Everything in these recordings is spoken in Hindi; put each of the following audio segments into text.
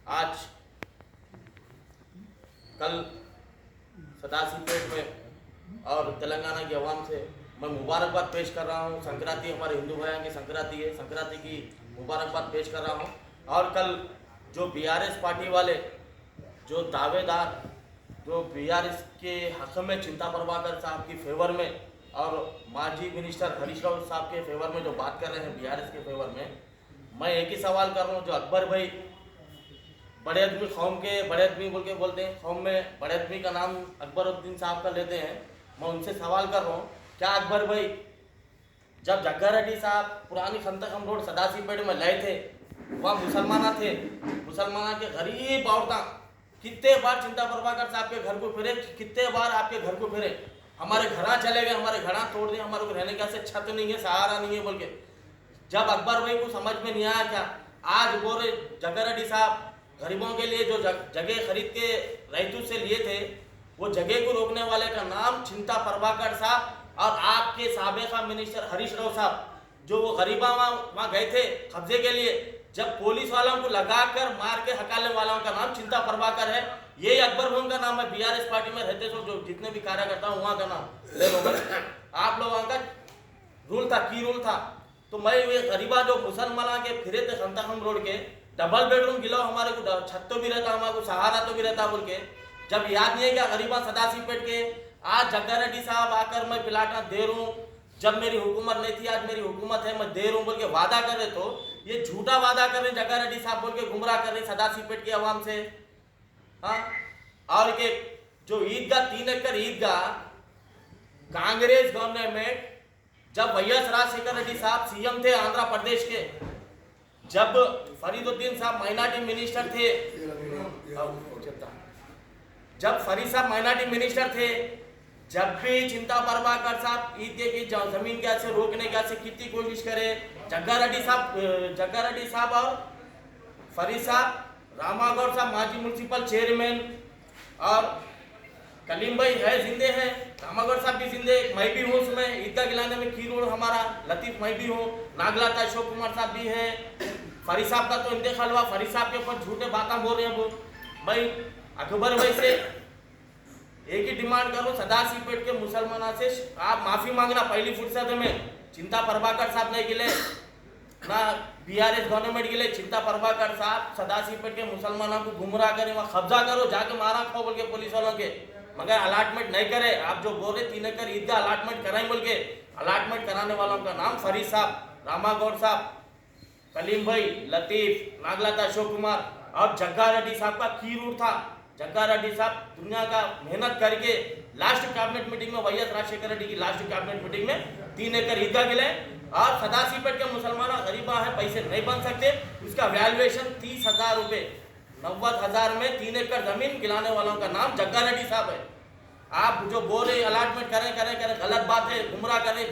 आज कल सदाशिवपेट में और तेलंगाना की आवाम से मैं मुबारकबाद पेश कर रहा हूँ। संक्रांति हमारे हिंदू भाइयों की संक्रांति है, संक्रांति की मुबारकबाद पेश कर रहा हूँ। और कल जो बीआरएस पार्टी वाले जो दावेदार जो बीआरएस के हक में चिंता प्रभाकर साहब की फेवर में और माजी मिनिस्टर हरीश राव साहब के फेवर में जो बात कर रहे हैं बीआरएस के फेवर में, मैं एक ही सवाल कर रहा हूँ। जो अकबर भाई बड़े आदमी कौम के बड़े आदमी बोल के बोलते हैं, कौम में बड़े आदमी का नाम अकबरुद्दीन साहब का लेते हैं, मैं उनसे सवाल कर रहा हूँ, क्या अकबर भाई जब जग्गा रेड्डी साहब पुरानी संतकम रोड सदाशिवपेट में लाए थे, वहाँ मुसलमान थे, मुसलमान के गरीब औरतें कितने बार चिंता प्रभाकर साहब के घर को फिरे, कितने बार आपके घर को फिरे, हमारे घर चले गए, हमारे घर तोड़ दिए, हमारे को रहने का से छत नहीं है, सहारा नहीं है बोल के। जब अकबर भाई को समझ में नहीं आया क्या आज बोले जग्गा रेड्डी साहब गरीबों के लिए जो जगह खरीद के रैतू से लिए थे, वो जगह को रोकने वाले का नाम चिंता प्रभाकर साहब और आपके साबिका मिनिस्टर हरीश राव साहब, जो वो गरीबा वहाँ गए थे कब्जे के लिए, जब पुलिस वालों को लगाकर मार के हकालने वालों का नाम चिंता प्रभाकर है। ये अकबर भाई का नाम है। बीआरएस पार्टी में रहते तो जो जितने भी कार्यकर्ता हूँ वहाँ का नाम ले लो। आप लोगों का रूल था, की रूल था। तो मैं ये गरीबा जो मुसलमान के फिरे थे संतकम रोड के, डबल बेडरूम गिलो हमारे को छत तो भी रहता, हमारे को सहारा तो भी रहता बोल के, जब याद नहीं है क्या गरीबा सदाशिवपेट के आज जग्गा रेड्डी साहब आकर मैं प्लाटा दे रहा हूँ, जब मेरी हुकूमत नहीं थी आज मेरी हुकूमत है मैं दे रहा हूँ बोल के वादा कर रहे, तो ये झूठा वादा कर रहे जग्गा रेड्डी साहब बोल के गुमराह कर रहे सदाशिवपेट की आवाम से। हाँ, और के जो ईदगाह 3 एकड़ ईदगाह कांग्रेस गवर्नमेंट जब वैएस राजशेखर रेड्डी साहब सीएम थे आंध्र प्रदेश के, जब फरीदुद्दीन साहब माइनॉरिटी मिनिस्टर थे, जब फरीद साहब माइनॉरिटी मिनिस्टर थे, जब भी चिंता प्रभाकर साहब ईदगाह की जमीन के से रोकने के से कितनी कोशिश करे, जग्गा रेड्डी साहब और फरीद साहब, रामागौड़ साहब माजी म्यूनसिपल चेयरमैन और कलीम भाई है जिंदे हैं, रामागौड़ साहब भी जिंदे, मैं भी हूँ उसमें ईदगाह गिलाने में की रोल हमारा लतीफ मैं भी हूँ, नागलाता अशोक कुमार साहब भी है, फरीद साहब का तो इंतकाल हुआ, फरीद साहब के ऊपर झूठे बातें बोल रहे हैं वो। भाई अकबर भाई से एक ही डिमांड करो, सदाशिवपेट के मुसलमानों से आप माफी मांगना पहली फुर्सत में। चिंता प्रभाकर साहब नहीं गिले ना बीआरएस गवर्नमेंट गिले, चिंता प्रभाकर साहब सदाशिवपेट के मुसलमानों को गुमराह करे, वहाँ कब्जा करो, जाके मारा खाओ बोल के पुलिस वालों के, मगर अलाटमेंट नहीं करे। आप जो बोल रहे 3 एकड़ ईदगाह अलाटमेंट कराएं बोल के, अलाटमेंट कराने वालों का नाम फरीद साहब, रामागौड़ साहब, कलीम भाई, लतीफ, नागलाता अशोक कुमार और जग्गा रेड्डी साहब का की रूट था। जग्गा रेड्डी साहब दुनिया का मेहनत करके लास्ट कैबिनेट मीटिंग में वैएस राजशेखर रेड्डी की लास्ट कैबिनेट मीटिंग में 3 एकड़ ईदगाह गिले और सदाशिवपेट के मुसलमान गरीबा है, पैसे नहीं बन सकते, उसका वैल्यूएशन 30,000 रुपये, 90,000 में 3 एकड़ जमीन गिलाने वालों का नाम जग्गा रेड्डी साहब है। आप जो बोल रहे अलाटमेंट करें गलत बात है, गुमराह करें।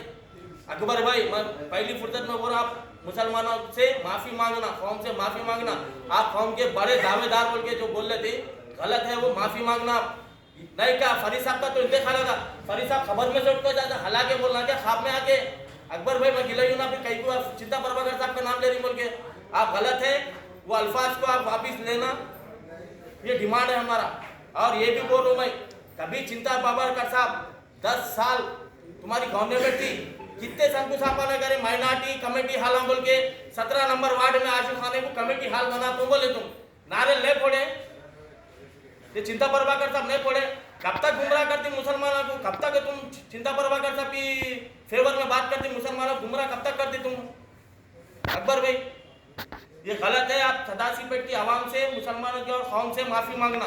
अकबर भाई मैं पहली फुर्सत में बोल रहा, आप मुसलमानों से माफी मांगना, कौम से माफी मांगना। आप कौम के बड़े दावेदार बोल के जो बोल रहे थे गलत है, वो माफी मांगना नहीं। क्या फरीद साहब का तो इंतकाल था, फरीद साहब खबर में से उठ कर जाता हला के बोलना क्या ख्वाब में आके अकबर भाई मैं गिला ना, फिर कहीं को चिंता प्रभाकर साहब का नाम ले रही बोल के, आप गलत है। वो अल्फाज को आप वापिस लेना, ये डिमांड है हमारा। और ये भी बोल रहा हूँ मैं, कभी चिंता प्रभाकर साहब 10 साल तुम्हारी गवर्नमेंट थी, कितने शंकुस्थापना ने करे, माइनॉरिटी कमेटी हाल बोल के 17 नंबर वार्ड में आशु खाने को कमेटी हाल बना, तुम बोले तुम नारे ले फोड़े, ये चिंता प्रभाकर साहब नहीं फोड़े। कब तक गुमराह करती मुसलमानों को, कब तक तुम चिंता प्रभाकर साहब की फेवर में बात करती, मुसलमानों को गुमराह कब तक करती तुम अकबर भाई? ये गलत है। आप सदाशिवपेट की आवाम से, मुसलमानों की और कौम से माफी मांगना।